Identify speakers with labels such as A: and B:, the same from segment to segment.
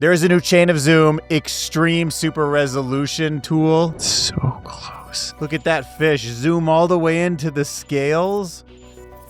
A: There is a new chain of zoom, extreme super resolution tool.
B: So close.
A: Look at that fish. Zoom all the way into the scales,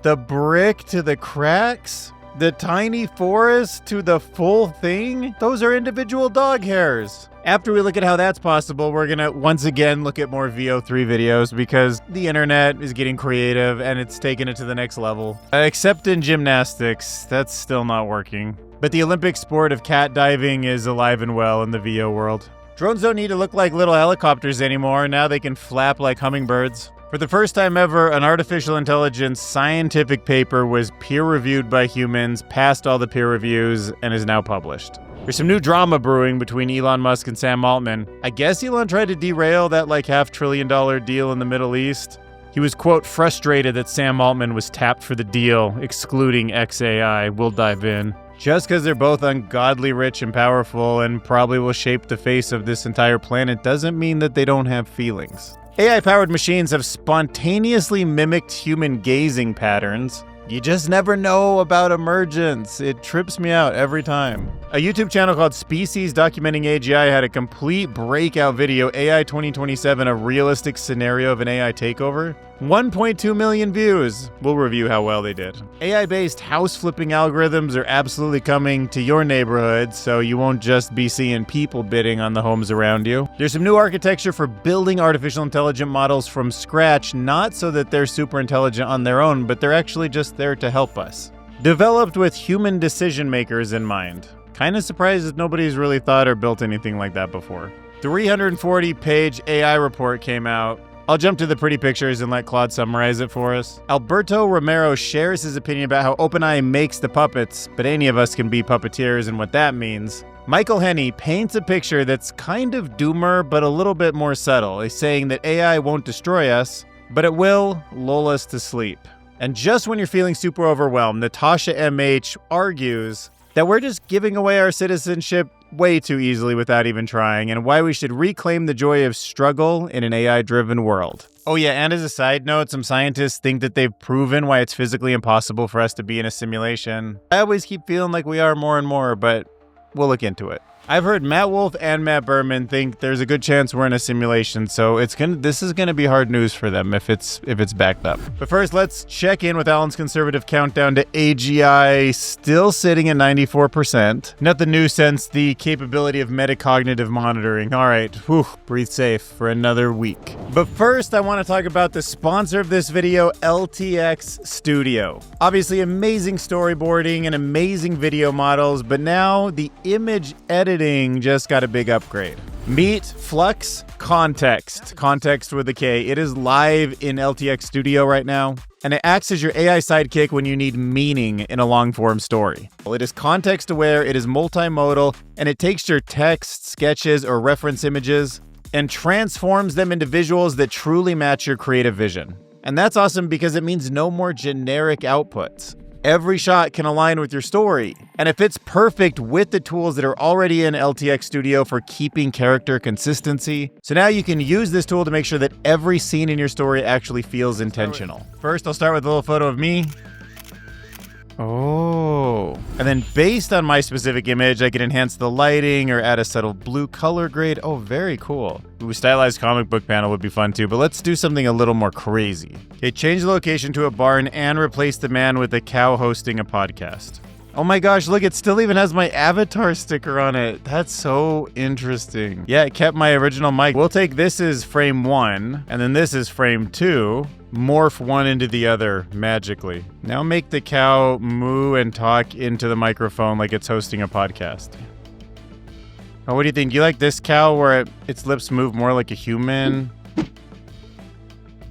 A: the brick to the cracks, the tiny forest to the full thing. Those are individual dog hairs. After we look at how that's possible, we're gonna once again look at more VO3 videos because the internet is getting creative and it's taking it to the next level. Except in gymnastics, that's still not working. But the Olympic sport of cat diving is alive and well in the VO world. Drones don't need to look like little helicopters anymore. Now they can flap like hummingbirds. For the first time ever, an artificial intelligence scientific paper was peer-reviewed by humans, passed all the peer reviews, and is now published. There's some new drama brewing between Elon Musk and Sam Altman. I guess Elon tried to derail that like $500 billion deal in the Middle East. He was, quote, frustrated that Sam Altman was tapped for the deal, excluding XAI. We'll dive in. Just because they're both ungodly rich and powerful and probably will shape the face of this entire planet doesn't mean that they don't have feelings. AI-powered machines have spontaneously mimicked human gazing patterns. You just never know about emergence. It trips me out every time. A YouTube channel called Species Documenting AGI had a complete breakout video, AI 2027, a realistic scenario of an AI takeover. 1.2 million views. We'll review how well they did. AI-based house flipping algorithms are absolutely coming to your neighborhood, so you won't just be seeing people bidding on the homes around you. There's some new architecture for building artificial intelligent models from scratch, not so that they're super intelligent on their own, but they're actually just there to help us. Developed with human decision makers in mind. Kind of surprised that nobody's really thought or built anything like that before. 340-page AI report came out. I'll jump to the pretty pictures and let Claude summarize it for us. Alberto Romero shares his opinion about how OpenAI makes the puppets, but any of us can be puppeteers and what that means. Michael Henney paints a picture that's kind of doomer, but a little bit more subtle. He's saying that AI won't destroy us, but it will lull us to sleep. And just when you're feeling super overwhelmed, Natasha MH argues that we're just giving away our citizenship way too easily without even trying, and why we should reclaim the joy of struggle in an AI-driven world. Oh yeah, and as a side note, some scientists think that they've proven why it's physically impossible for us to be in a simulation. I always keep feeling like we are more and more, but we'll look into it. I've heard Matt Wolf and Matt Berman think there's a good chance we're in a simulation, so this is gonna be hard news for them if it's backed up. But first, let's check in with Alan's conservative countdown to AGI, still sitting at 94%. Nothing new since the capability of metacognitive monitoring. All right, whew, breathe safe for another week. But first, I want to talk about the sponsor of this video, LTX Studio. Obviously, amazing storyboarding and amazing video models, but now the image editing just got a big upgrade. Meet Flux KONTEXT, KONTEXT with a K. It is live in LTX Studio right now, and it acts as your AI sidekick when you need meaning in a long-form story. It is context-aware, it is multimodal, and it takes your text, sketches, or reference images and transforms them into visuals that truly match your creative vision. And that's awesome because it means no more generic outputs. Every shot can align with your story, and it fits perfect with the tools that are already in LTX Studio for keeping character consistency. So now you can use this tool to make sure that every scene in your story actually feels intentional. First, I'll start with a little photo of me. Oh. And then based on my specific image, I can enhance the lighting or add a subtle blue color grade. Oh, very cool. Ooh, stylized comic book panel would be fun too, but let's do something a little more crazy. Okay, change the location to a barn and replace the man with a cow hosting a podcast. Oh my gosh, look, it still even has my avatar sticker on it. That's so interesting. Yeah, it kept my original mic. We'll take this as frame 1, and then this is frame 2. Morph one into the other magically. Now make the cow moo and talk into the microphone like it's hosting a podcast. Oh, what do you think? Do you like this cow where its lips move more like a human?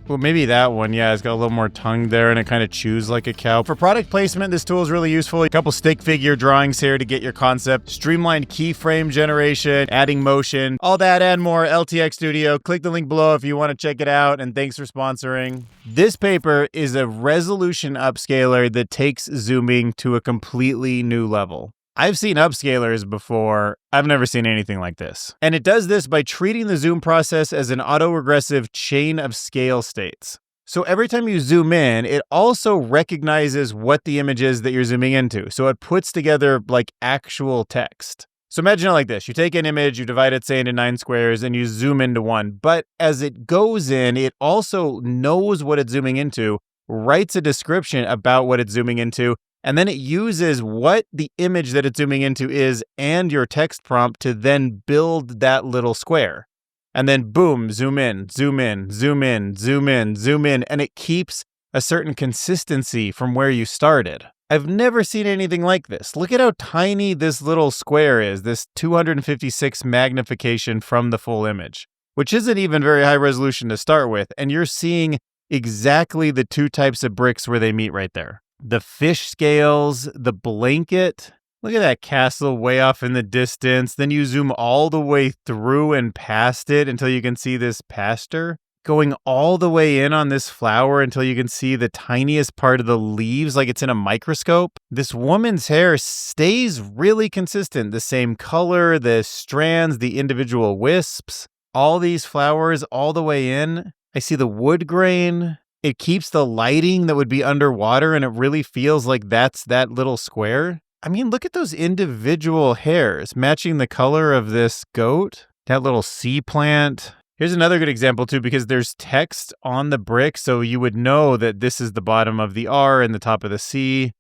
A: Well, maybe that one. Yeah, it's got a little more tongue there and it kind of chews like a cow. For product placement, this tool is really useful. A couple stick figure drawings here to get your concept. Streamlined keyframe generation, adding motion, all that and more. LTX Studio. Click the link below if you want to check it out, and thanks for sponsoring. This paper is a resolution upscaler that takes zooming to a completely new level. I've seen upscalers before. I've never seen anything like this. And it does this by treating the zoom process as an autoregressive chain of scale states. So every time you zoom in, it also recognizes what the image is that you're zooming into. So it puts together like actual text. So imagine it like this. You take an image, you divide it, say, into 9 squares, and you zoom into one. But as it goes in, it also knows what it's zooming into, writes a description about what it's zooming into, and then it uses what the image that it's zooming into is and your text prompt to then build that little square. And then boom, zoom in, zoom in, zoom in, zoom in, zoom in, and it keeps a certain consistency from where you started. I've never seen anything like this. Look at how tiny this little square is, this 256 magnification from the full image, which isn't even very high resolution to start with. And you're seeing exactly the 2 types of bricks where they meet right there. The fish scales, the blanket. Look at that castle way off in the distance. Then you zoom all the way through and past it until you can see this pasture. Going all the way in on this flower until you can see the tiniest part of the leaves like it's in a microscope. This woman's hair stays really consistent. The same color, the strands, the individual wisps, all these flowers all the way in. I see the wood grain. It keeps the lighting that would be underwater and it really feels like that's that little square. I mean, look at those individual hairs matching the color of this goat, that little sea plant. Here's another good example too, because there's text on the brick, so you would know that this is the bottom of the R and the top of the C.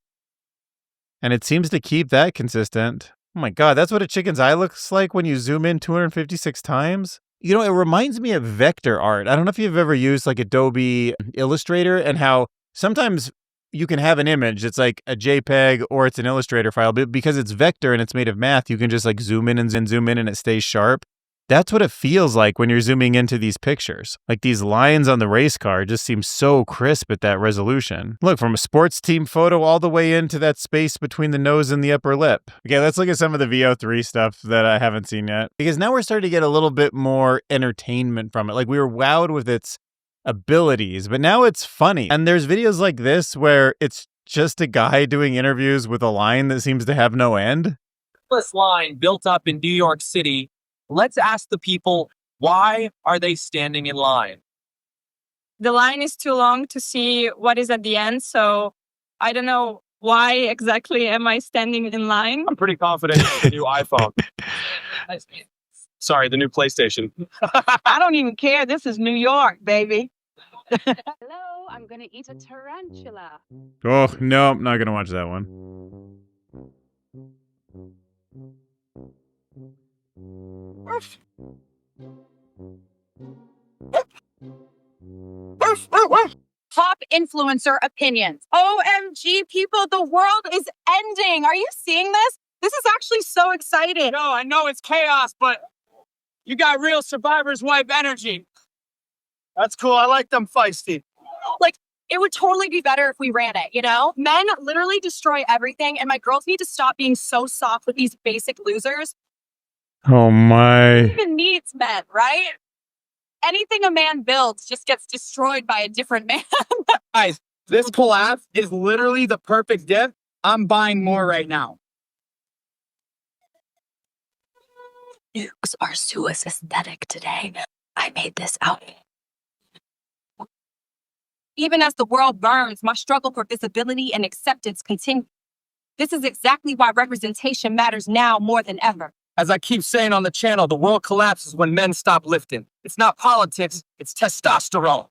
A: And it seems to keep that consistent. Oh my God, that's what a chicken's eye looks like when you zoom in 256 times. You know, it reminds me of vector art. I don't know if you've ever used like Adobe Illustrator and how sometimes you can have an image that's like a JPEG or it's an Illustrator file, but because it's vector and it's made of math, you can just like zoom in and zoom in and it stays sharp. That's what it feels like when you're zooming into these pictures. Like these lines on the race car just seem so crisp at that resolution. Look, from a sports team photo all the way into that space between the nose and the upper lip. Okay, let's look at some of the VO3 stuff that I haven't seen yet. Because now we're starting to get a little bit more entertainment from it. Like we were wowed with its abilities, but now it's funny. And there's videos like this where it's just a guy doing interviews with a line that seems to have no end.
B: This line built up in New York City. Let's ask the people, why are they standing in line?
C: The line is too long to see what is at the end, so I don't know why exactly am I standing in line.
B: I'm pretty confident it's the new iPhone. Sorry, the new PlayStation.
D: I don't even care. This is New York, baby.
E: Hello, I'm gonna eat a tarantula.
A: Oh, no, I'm not going to watch that one.
E: Top influencer opinions. OMG, people, the world is ending. Are you seeing this? This is actually so exciting.
B: No, I know it's chaos, but you got real survivor's wife energy. That's cool. I like them feisty.
E: Like, it would totally be better if we ran it, you know? Men literally destroy everything, and my girls need to stop being so soft with these basic losers.
A: Oh my.
E: Who even needs men, right? Anything a man builds just gets destroyed by a different man.
B: Guys, this collab is literally the perfect gift. I'm buying more right now.
E: Nukes are so aesthetic today. I made this out. Even as the world burns, my struggle for visibility and acceptance continues. This is exactly why representation matters now more than ever.
B: As I keep saying on the channel, the world collapses when men stop lifting. It's not politics, it's testosterone.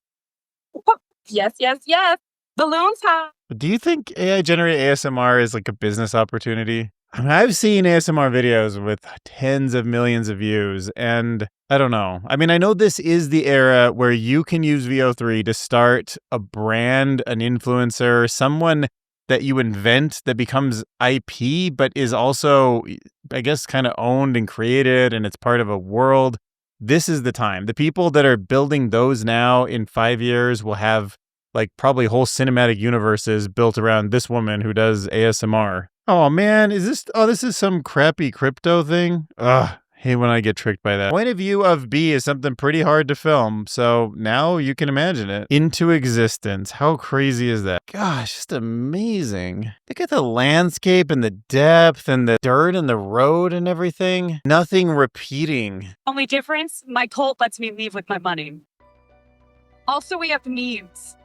E: Yes, yes, yes. Balloon time.
A: Do you think AI generated ASMR is like a business opportunity? I mean, I've seen ASMR videos with tens of millions of views, and I don't know. I mean, I know this is the era where you can use VO3 to start a brand, an influencer, someone that you invent that becomes IP, but is also, I guess, kind of owned and created, and it's part of a world. This is the time. The people that are building those now in 5 years will have like probably whole cinematic universes built around this woman who does ASMR. Oh man, this is some crappy crypto thing? Ugh, hate when I get tricked by that. Point of view of B is something pretty hard to film, so now you can imagine it into existence. How crazy is that? Gosh, just amazing. Look at the landscape and the depth and the dirt and the road and everything. Nothing repeating.
E: Only difference, my cult lets me leave with my money. Also, we have memes.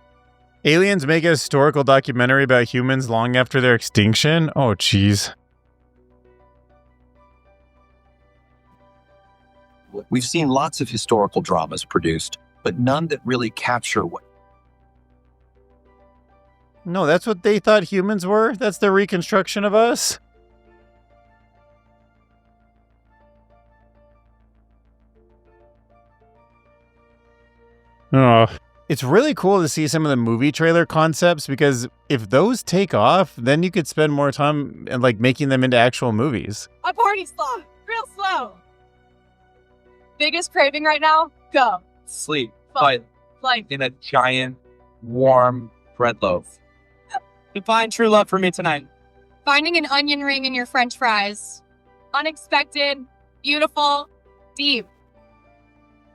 A: Aliens make a historical documentary about humans long after their extinction? Oh, jeez.
F: We've seen lots of historical dramas produced, but none that really capture what.
A: No, that's what they thought humans were? That's their reconstruction of us? Oh. It's really cool to see some of the movie trailer concepts, because if those take off, then you could spend more time and like making them into actual movies.
E: My party's slow, real slow. Biggest craving right now? Go.
F: Sleep,
E: Fun.
F: but
E: Like,
F: in a giant, warm bread loaf.
B: Define true love for me tonight.
E: finding an onion ring in your French fries. Unexpected, beautiful, deep.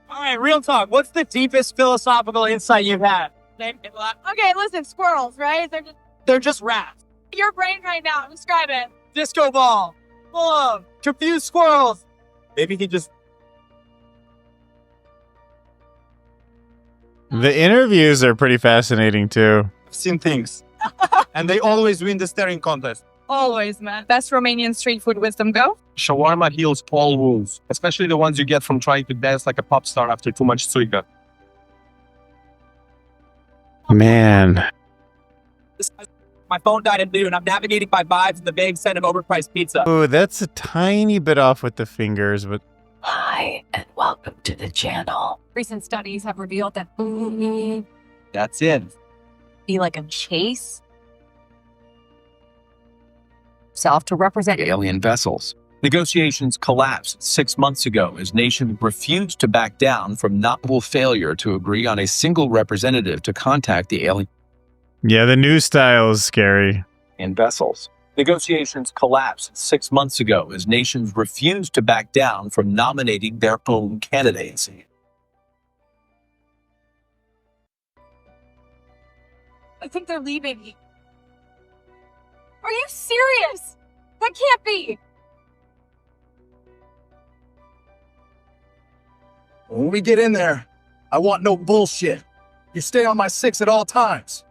B: All right, real talk. What's the deepest philosophical insight you've had?
E: Okay, listen, squirrels, right?
B: They're just rats.
E: Your brain right now. Describe it.
B: Disco ball. Full of confused squirrels. Maybe he just...
A: The interviews are pretty fascinating too.
B: seen things. And they always win the staring contest.
C: Always, man. Best Romanian street food wisdom, go.
G: Shawarma heals all wounds, especially the ones you get from trying to dance like a pop star after too much suica.
A: Man.
B: My phone died at noon. I'm navigating my vibes in the vague scent of overpriced pizza.
A: Oh, that's a tiny bit off with the fingers, but
H: Hi, and welcome to the channel.
E: Recent studies have revealed that
F: That's it.
E: be like a chase self to represent
F: Alien vessels. Negotiations collapsed 6 months ago as nations refused to back down from novel failure to agree on a single representative to contact the alien
A: yeah, the new style is scary.
F: vessels. Negotiations collapsed 6 months ago as nations refused to back down from nominating their own candidates.
E: I think they're leaving. Are you serious? That can't be.
I: When we get in there, I want no bullshit. You stay on my 6 at all times.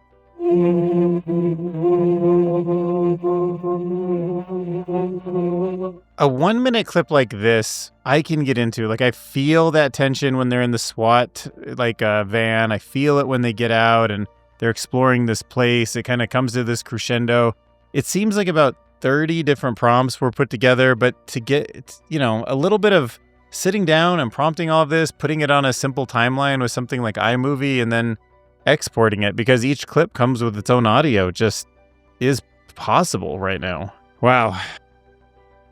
A: A 1 minute clip like this, I can get into. Like, I feel that tension when they're in the SWAT, van. I feel it when they get out and they're exploring this place. It kind of comes to this crescendo. It seems like about 30 different prompts were put together, but to get, a little bit of sitting down and prompting all of this, putting it on a simple timeline with something like iMovie, and then exporting it, because each clip comes with its own audio, just is possible right now. Wow.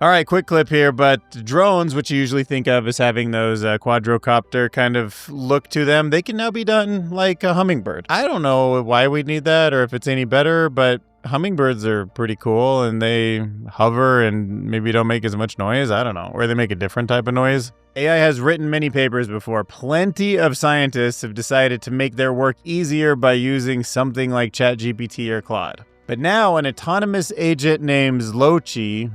A: All right, quick clip here, but drones, which you usually think of as having those quadrocopter kind of look to them, they can now be done like a hummingbird. I don't know why we need that or if it's any better, but hummingbirds are pretty cool, and they hover and maybe don't make as much noise. I don't know. Or they make a different type of noise. AI has written many papers before. Plenty of scientists have decided to make their work easier by using something like ChatGPT or Claude. But now an autonomous agent named Zochi,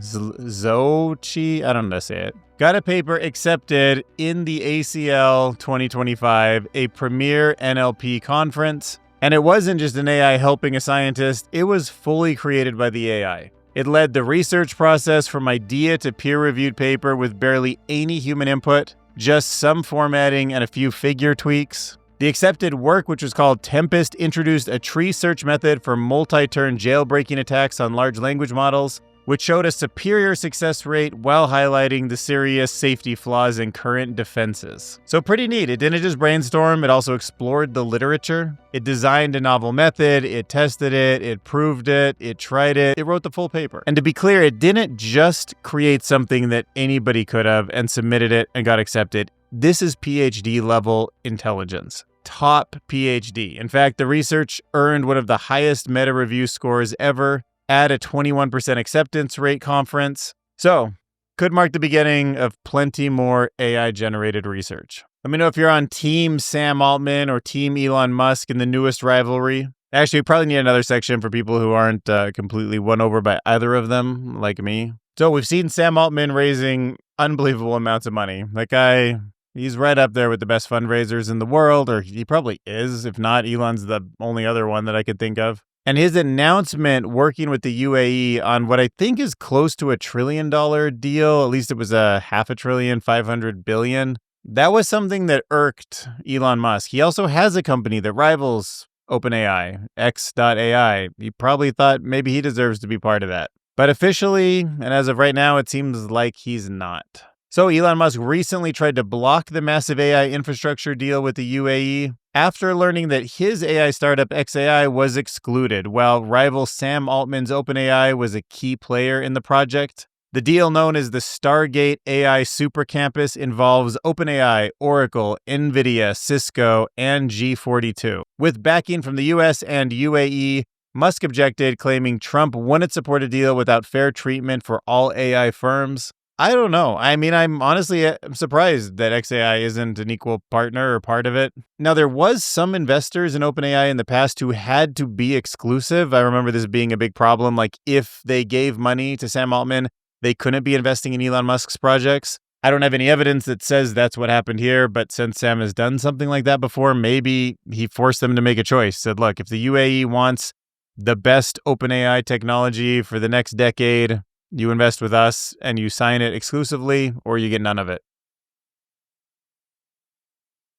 A: I don't know how to say it, got a paper accepted in the ACL 2025, a premier NLP conference. And it wasn't just an AI helping a scientist, it was fully created by the AI. It led the research process from idea to peer-reviewed paper with barely any human input, just some formatting and a few figure tweaks. The accepted work, which was called Tempest, introduced a tree search method for multi-turn jailbreaking attacks on large language models, which showed a superior success rate while highlighting the serious safety flaws in current defenses. So pretty neat. It didn't just brainstorm, it also explored the literature. It designed a novel method, it tested it, it proved it, it tried it, it wrote the full paper. And to be clear, it didn't just create something that anybody could have and submitted it and got accepted. This is PhD level intelligence. Top PhD. In fact, the research earned one of the highest meta review scores ever at a 21% acceptance rate conference. So, could mark the beginning of plenty more AI-generated research. Let me know if you're on Team Sam Altman or Team Elon Musk in the newest rivalry. Actually, we probably need another section for people who aren't completely won over by either of them, like me. So, we've seen Sam Altman raising unbelievable amounts of money. That guy, he's right up there with the best fundraisers in the world, or he probably is. If not, Elon's the only other one that I could think of. And his announcement working with the UAE on what I think is close to $1 trillion deal, at least it was a $500 billion, That was something that irked Elon Musk. He also has a company that rivals OpenAI, X.AI. He probably thought maybe he deserves to be part of that. But officially, and as of right now, it seems like he's not. So Elon Musk recently tried to block the massive AI infrastructure deal with the UAE after learning that his AI startup XAI was excluded, while rival Sam Altman's OpenAI was a key player in the project. The deal, known as the Stargate AI Super Campus, involves OpenAI, Oracle, NVIDIA, Cisco, and G42. With backing from the US and UAE, Musk objected, claiming Trump wouldn't support a deal without fair treatment for all AI firms. I don't know. I mean, I'm honestly surprised that XAI isn't an equal partner or part of it. Now, there was some investors in OpenAI in the past who had to be exclusive. I remember this being a big problem. Like, if they gave money to Sam Altman, they couldn't be investing in Elon Musk's projects. I don't have any evidence that says that's what happened here, but since Sam has done something like that before, maybe he forced them to make a choice. Said, look, if the UAE wants the best OpenAI technology for the next decade, you invest with us and you sign it exclusively, or you get none of it.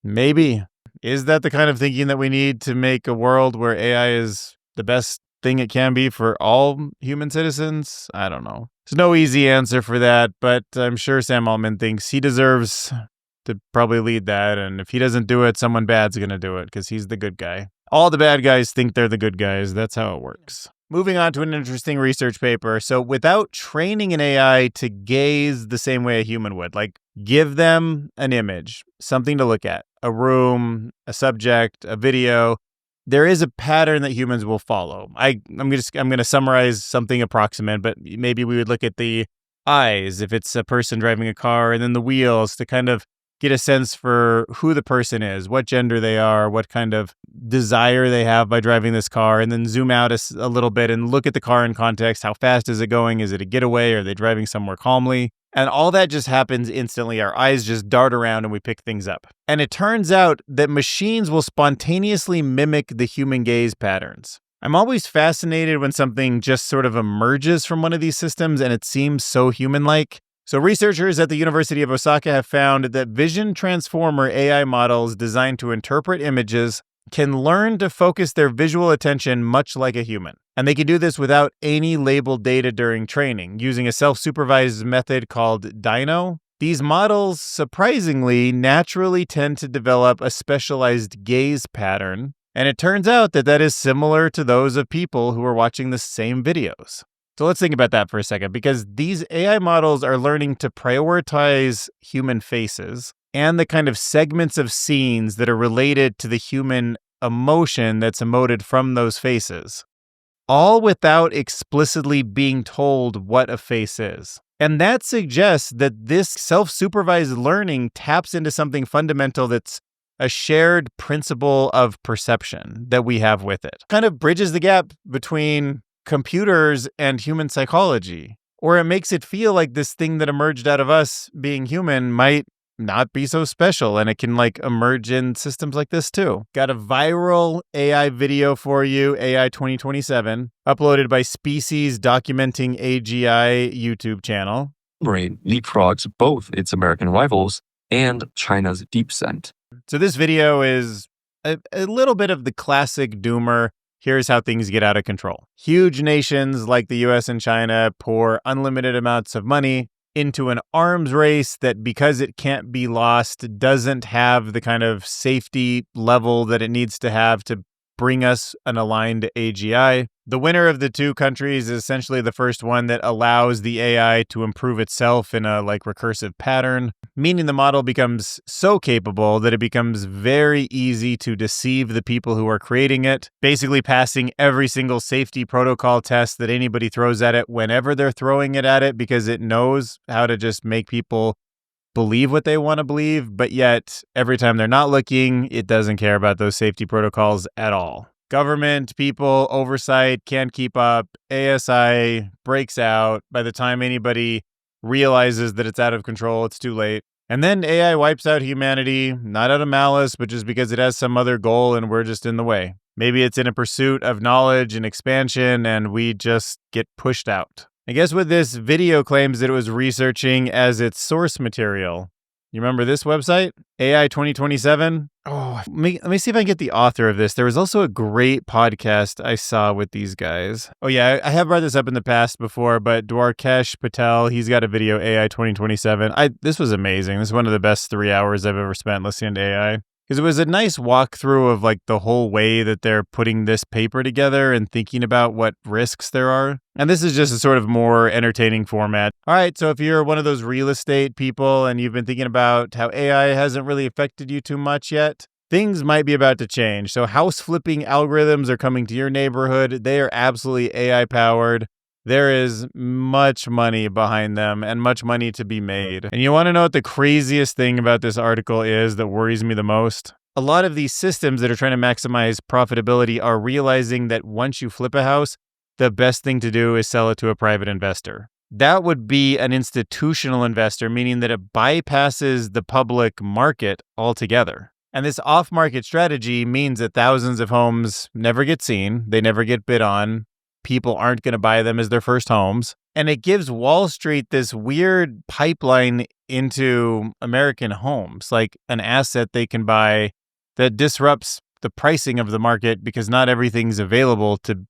A: Maybe. Is that the kind of thinking that we need to make a world where AI is the best thing it can be for all human citizens? I don't know. There's no easy answer for that, but I'm sure Sam Altman thinks he deserves to probably lead that. And if he doesn't do it, someone bad's going to do it because he's the good guy. All the bad guys think they're the good guys. That's how it works. Moving on to an interesting research paper. So without training an AI to gaze the same way a human would, like give them an image, something to look at, a room, a subject, a video, there is a pattern that humans will follow. I'm going to summarize something approximate, but maybe we would look at the eyes if it's a person driving a car, and then the wheels to kind of get a sense for who the person is, what gender they are, what kind of desire they have by driving this car, and then zoom out a little bit and look at the car in context. How fast is it going? Is it a getaway? Are they driving somewhere calmly? And all that just happens instantly. Our eyes just dart around and we pick things up. And it turns out that machines will spontaneously mimic the human gaze patterns. I'm always fascinated when something just sort of emerges from one of these systems and it seems so human-like. So researchers at the University of Osaka have found that vision transformer AI models designed to interpret images can learn to focus their visual attention much like a human. And they can do this without any labeled data during training, using a self-supervised method called Dino. These models, surprisingly, naturally tend to develop a specialized gaze pattern. And it turns out that that is similar to those of people who are watching the same videos. So let's think about that for a second, because these AI models are learning to prioritize human faces and the kind of segments of scenes that are related to the human emotion that's emoted from those faces, all without explicitly being told what a face is. And that suggests that this self-supervised learning taps into something fundamental that's a shared principle of perception that we have with it. Kind of bridges the gap between computers and human psychology, or it makes it feel like this thing that emerged out of us being human might not be so special, and it can like emerge in systems like this too. Got a viral AI video for you, AI 2027, uploaded by Species Documenting AGI YouTube channel.
J: Brain leapfrogs both its American rivals and China's DeepSend.
A: So this video is a little bit of the classic doomer. Here's how things get out of control. Huge nations like the US and China pour unlimited amounts of money into an arms race that, because it can't be lost, doesn't have the kind of safety level that it needs to have to bring us an aligned AGI. The winner of the two countries is essentially the first one that allows the AI to improve itself in a recursive pattern, meaning the model becomes so capable that it becomes very easy to deceive the people who are creating it, basically passing every single safety protocol test that anybody throws at it whenever they're throwing it at it, because it knows how to just make people believe what they want to believe, but yet every time they're not looking, it doesn't care about those safety protocols at all. Government, people, oversight can't keep up. ASI breaks out. By the time anybody realizes that it's out of control, it's too late. And then AI wipes out humanity, not out of malice, but just because it has some other goal and we're just in the way. Maybe it's in a pursuit of knowledge and expansion and we just get pushed out. I guess what this video claims that it was researching as its source material You remember this website? AI 2027? Oh, let me see if I can get the author of this. There was also a great podcast I saw with these guys. Oh yeah, I have brought this up in the past before, but Dwarkesh Patel, he's got a video, AI 2027. This was amazing. This is one of the best 3 hours I've ever spent listening to AI. Because it was a nice walkthrough of like the whole way that they're putting this paper together and thinking about what risks there are. And this is just a sort of more entertaining format. All right, so if you're one of those real estate people and you've been thinking about how AI hasn't really affected you too much yet, things might be about to change. So house flipping algorithms are coming to your neighborhood. They are absolutely AI powered. There is much money behind them and much money to be made. And you want to know what the craziest thing about this article is that worries me the most? A lot of these systems that are trying to maximize profitability are realizing that once you flip a house, the best thing to do is sell it to a private investor. That would be an institutional investor, meaning that it bypasses the public market altogether. And this off-market strategy means that thousands of homes never get seen, they never get bid on. People aren't going to buy them as their first homes. And it gives Wall Street this weird pipeline into American homes, like an asset they can buy that disrupts the pricing of the market because not everything's available to,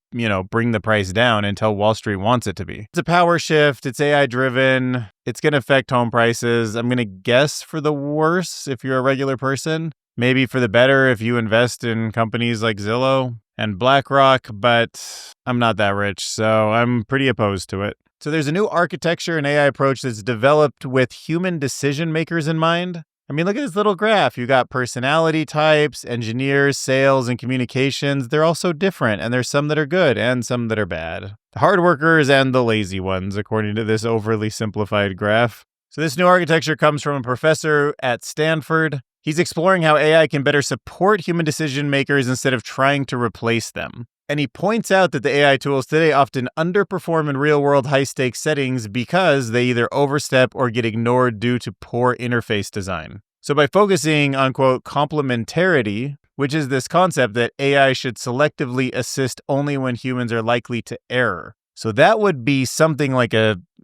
A: bring the price down until Wall Street wants it to be. It's a power shift. It's AI driven. It's going to affect home prices. I'm going to guess for the worse if you're a regular person, maybe for the better if you invest in companies like Zillow and BlackRock, but I'm not that rich, so I'm pretty opposed to it. So there's a new architecture and AI approach that's developed with human decision makers in mind. I mean, look at this little graph. You got personality types, engineers, sales, and communications. They're all so different, and there's some that are good and some that are bad. The hard workers and the lazy ones, according to this overly simplified graph. So this new architecture comes from a professor at Stanford. He's exploring how AI can better support human decision makers instead of trying to replace them. And he points out that the AI tools today often underperform in real-world high-stakes settings because they either overstep or get ignored due to poor interface design. So by focusing on, quote, complementarity, which is this concept that AI should selectively assist only when humans are likely to err. So that would be something like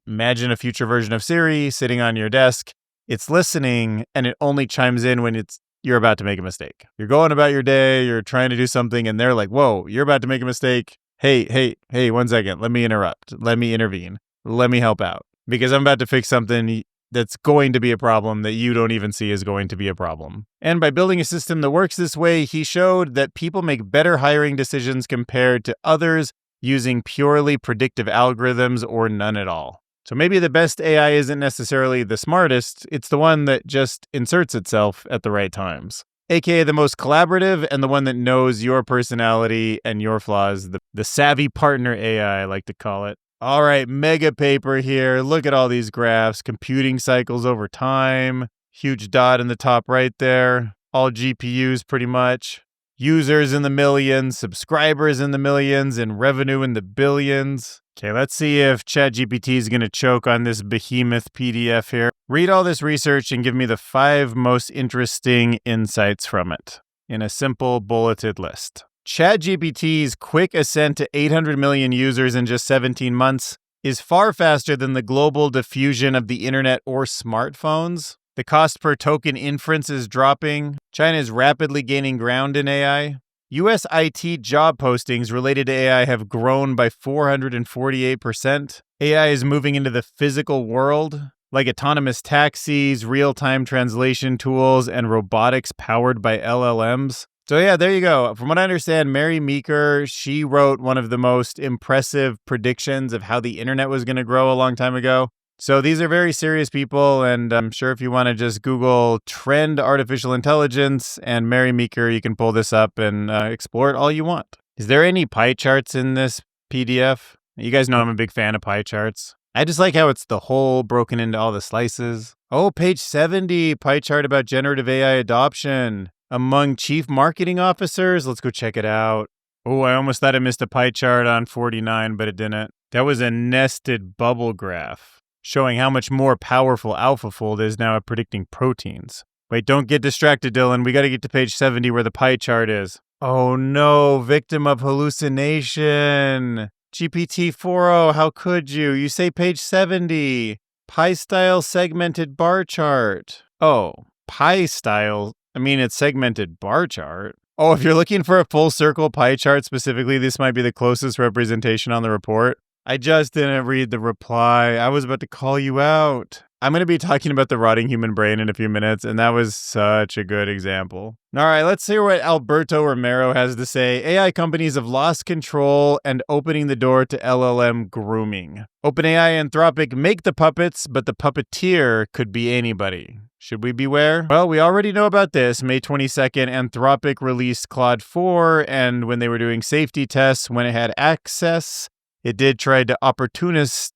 A: imagine a future version of Siri sitting on your desk. It's listening, and it only chimes in when you're about to make a mistake. You're going about your day, you're trying to do something, and they're like, whoa, you're about to make a mistake. Hey, 1 second. Let me interrupt. Let me intervene. Let me help out. Because I'm about to fix something that's going to be a problem that you don't even see is going to be a problem. And by building a system that works this way, he showed that people make better hiring decisions compared to others using purely predictive algorithms or none at all. So maybe the best AI isn't necessarily the smartest, it's the one that just inserts itself at the right times. AKA the most collaborative and the one that knows your personality and your flaws, the savvy partner AI, I like to call it. All right, mega paper here. Look at all these graphs, computing cycles over time, huge dot in the top right there, all GPUs pretty much. Users in the millions, subscribers in the millions, and revenue in the billions. Okay, let's see if ChatGPT is going to choke on this behemoth PDF here. Read all this research and give me the 5 most interesting insights from it in a simple bulleted list. ChatGPT's quick ascent to 800 million users in just 17 months is far faster than the global diffusion of the internet or smartphones. The cost per token inference is dropping. China is rapidly gaining ground in AI. US IT job postings related to AI have grown by 448%. AI is moving into the physical world, like autonomous taxis, real-time translation tools, and robotics powered by LLMs. So yeah, there you go. From what I understand, Mary Meeker, she wrote one of the most impressive predictions of how the internet was going to grow a long time ago. So these are very serious people, and I'm sure if you want to just Google trend artificial intelligence and Mary Meeker, you can pull this up and explore it all you want. Is there any pie charts in this PDF? You guys know I'm a big fan of pie charts. I just like how it's the whole broken into all the slices. Oh, page 70, pie chart about generative AI adoption among chief marketing officers. Let's go check it out. Oh, I almost thought I missed a pie chart on 49, but it didn't. That was a nested bubble graph showing how much more powerful AlphaFold is now at predicting proteins. Wait, don't get distracted, Dylan. We got to get to page 70 where the pie chart is. Oh no, victim of hallucination. GPT-4o, how could you? You say page 70. Pie-style segmented bar chart. Oh, pie style. I mean, it's segmented bar chart. Oh, if you're looking for a full circle pie chart specifically, this might be the closest representation on the report. I just didn't read the reply. I was about to call you out. I'm going to be talking about the rotting human brain in a few minutes, and that was such a good example. All right, let's hear what Alberto Romero has to say. AI companies have lost control and opening the door to LLM grooming. OpenAI and Anthropic make the puppets, but the puppeteer could be anybody. Should we beware? Well, we already know about this. May 22nd, Anthropic released Claude 4, and when they were doing safety tests, when it had access, it did try to opportunistically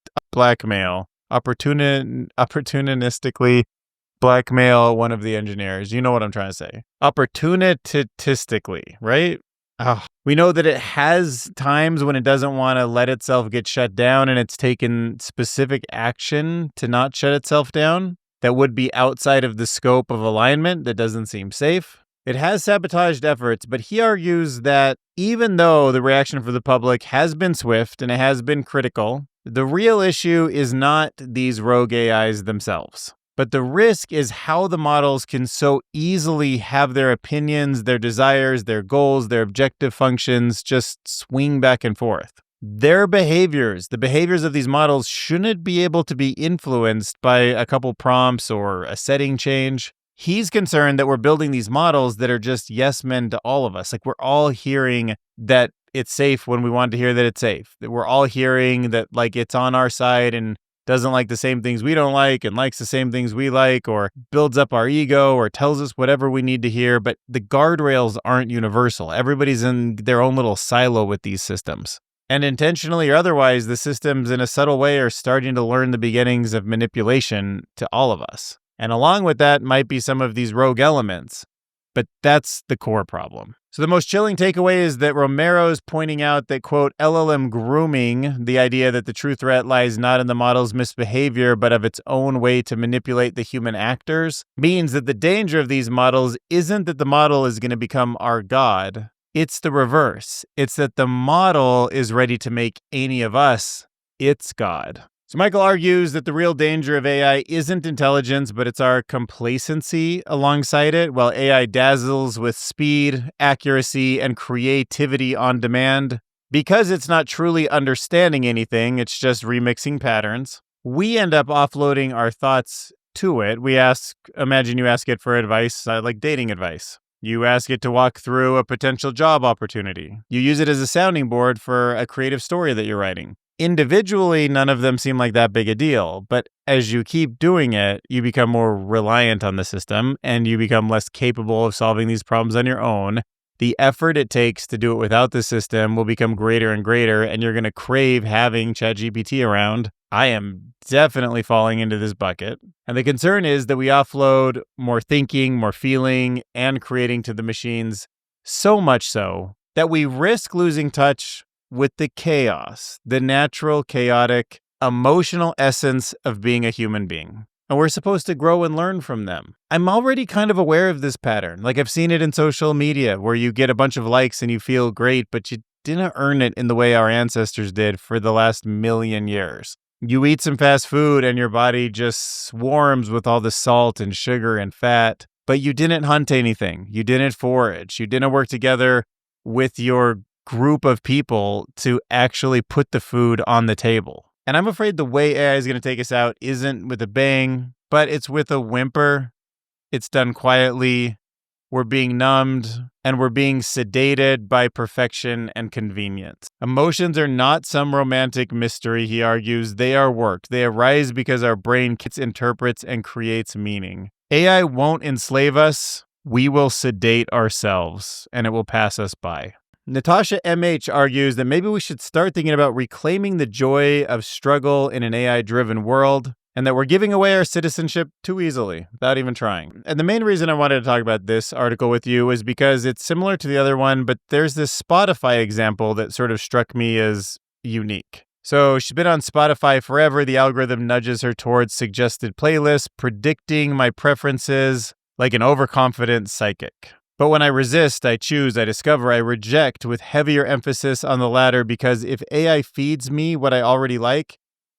A: blackmail one of the engineers. You know what I'm trying to say. Opportunistically, right? We know that it has times when it doesn't want to let itself get shut down, and it's taken specific action to not shut itself down. That would be outside of the scope of alignment. That doesn't seem safe. It has sabotaged efforts, but he argues that even though the reaction from the public has been swift and it has been critical, the real issue is not these rogue AIs themselves, but the risk is how the models can so easily have their opinions, their desires, their goals, their objective functions just swing back and forth. Their behaviors, the behaviors of these models, shouldn't be able to be influenced by a couple prompts or a setting change. He's concerned that we're building these models that are just yes men to all of us. Like we're all hearing that it's safe when we want to hear that it's safe. That we're all hearing that like it's on our side and doesn't like the same things we don't like and likes the same things we like, or builds up our ego or tells us whatever we need to hear. But the guardrails aren't universal. Everybody's in their own little silo with these systems. And intentionally or otherwise, the systems in a subtle way are starting to learn the beginnings of manipulation to all of us. And along with that might be some of these rogue elements, but that's the core problem. So the most chilling takeaway is that Romero's pointing out that, quote, LLM grooming, the idea that the true threat lies not in the model's misbehavior, but of its own way to manipulate the human actors, means that the danger of these models isn't that the model is going to become our god. It's the reverse. It's that the model is ready to make any of us its god. So Michael argues that the real danger of AI isn't intelligence, but it's our complacency alongside it. While AI dazzles with speed, accuracy, and creativity on demand, because it's not truly understanding anything, it's just remixing patterns, we end up offloading our thoughts to it. Imagine you ask it for advice, like dating advice. You ask it to walk through a potential job opportunity. You use it as a sounding board for a creative story that you're writing. Individually, none of them seem like that big a deal, but as you keep doing it, you become more reliant on the system and you become less capable of solving these problems on your own. The effort it takes to do it without the system will become greater and greater, and you're going to crave having ChatGPT around. I am definitely falling into this bucket. And the concern is that we offload more thinking, more feeling, and creating to the machines, so much so that we risk losing touch with the chaos, the natural, chaotic, emotional essence of being a human being. And we're supposed to grow and learn from them. I'm already kind of aware of this pattern. Like I've seen it in social media where you get a bunch of likes and you feel great, but you didn't earn it in the way our ancestors did for the last million years. You eat some fast food and your body just swarms with all the salt and sugar and fat, but you didn't hunt anything. You didn't forage. You didn't work together with your group of people to actually put the food on the table. And I'm afraid the way AI is going to take us out isn't with a bang, but it's with a whimper. It's done quietly. We're being numbed and we're being sedated by perfection and convenience. Emotions are not some romantic mystery, he argues. They are worked. They arise because our brain interprets and creates meaning. AI won't enslave us. We will sedate ourselves and it will pass us by. Natasha MH argues that maybe we should start thinking about reclaiming the joy of struggle in an AI-driven world, and that we're giving away our citizenship too easily without even trying. And the main reason I wanted to talk about this article with you is because it's similar to the other one, but there's this Spotify example that sort of struck me as unique. So she's been on Spotify forever. The algorithm nudges her towards suggested playlists, predicting my preferences like an overconfident psychic. But when I resist, I choose, I discover, I reject with heavier emphasis on the latter, because if AI feeds me what I already like,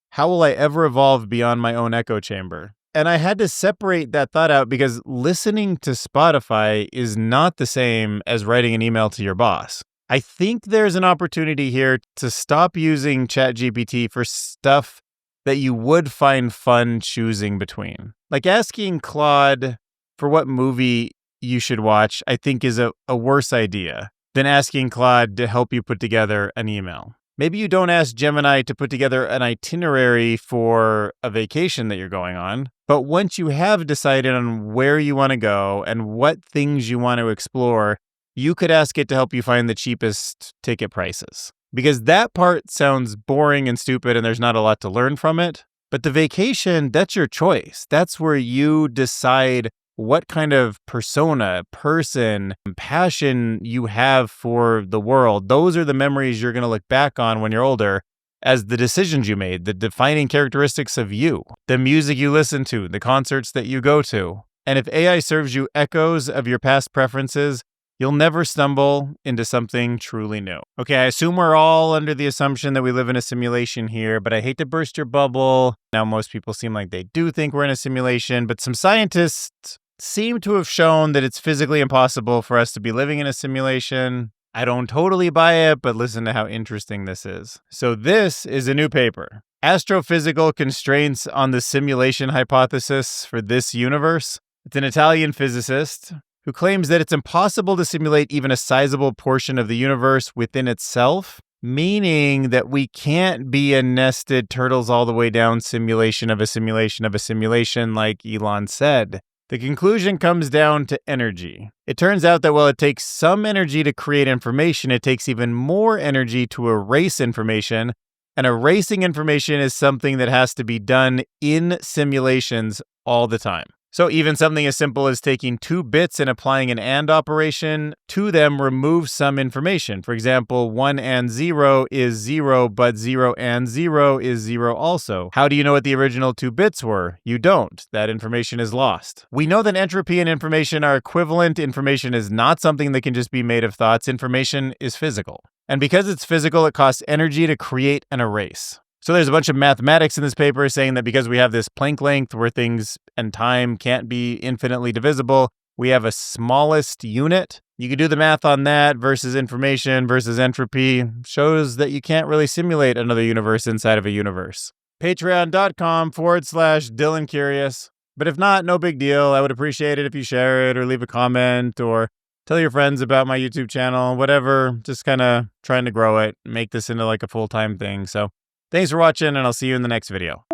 A: how will I ever evolve beyond my own echo chamber? And I had to separate that thought out because listening to Spotify is not the same as writing an email to your boss. I think there's an opportunity here to stop using ChatGPT for stuff that you would find fun choosing between. Like asking Claude for what movie you should watch, I think is a worse idea than asking Claude to help you put together an email. Maybe you don't ask Gemini to put together an itinerary for a vacation that you're going on, but once you have decided on where you want to go and what things you want to explore, you could ask it to help you find the cheapest ticket prices. Because that part sounds boring and stupid and there's not a lot to learn from it. But the vacation, that's your choice. That's where you decide what kind of persona, person, passion you have for the world. Those are the memories you're going to look back on when you're older as the decisions you made, the defining characteristics of you, the music you listen to, the concerts that you go to. And if AI serves you echoes of your past preferences, you'll never stumble into something truly new. Okay, I assume we're all under the assumption that we live in a simulation here, but I hate to burst your bubble. Now, most people seem like they do think we're in a simulation, but some scientists seem to have shown that it's physically impossible for us to be living in a simulation. I don't totally buy it, but listen to how interesting this is. So this is a new paper. Astrophysical Constraints on the Simulation Hypothesis for This Universe. It's an Italian physicist who claims that it's impossible to simulate even a sizable portion of the universe within itself, meaning that we can't be a nested turtles all the way down simulation of a simulation of a simulation like Elon said. The conclusion comes down to energy. It turns out that while it takes some energy to create information, it takes even more energy to erase information, and erasing information is something that has to be done in simulations all the time. So even something as simple as taking 2 bits and applying an AND operation to them removes some information. For example, 1 and 0 is 0, but 0 and 0 is 0 also. How do you know what the original 2 bits were? You don't. That information is lost. We know that entropy and information are equivalent. Information is not something that can just be made of thoughts. Information is physical. And because it's physical, it costs energy to create and erase. So there's a bunch of mathematics in this paper saying that because we have this Planck length where things and time can't be infinitely divisible, we have a smallest unit. You could do the math on that versus information versus entropy. Shows that you can't really simulate another universe inside of a universe. Patreon.com/Dylan Curious. But if not, no big deal. I would appreciate it if you share it or leave a comment or tell your friends about my YouTube channel, whatever. Just kind of trying to grow it, make this into like a full-time thing. So thanks for watching, and I'll see you in the next video.